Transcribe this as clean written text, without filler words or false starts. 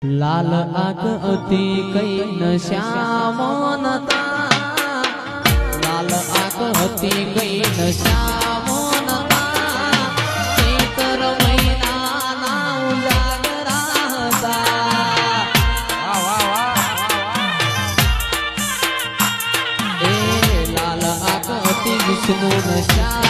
लाल आग अति कई नश्यामोनता लाल आग अति कई नश्यामोनता चैत्र महिना ना उजागरा था ए लाल आग अति विष्णु नश्या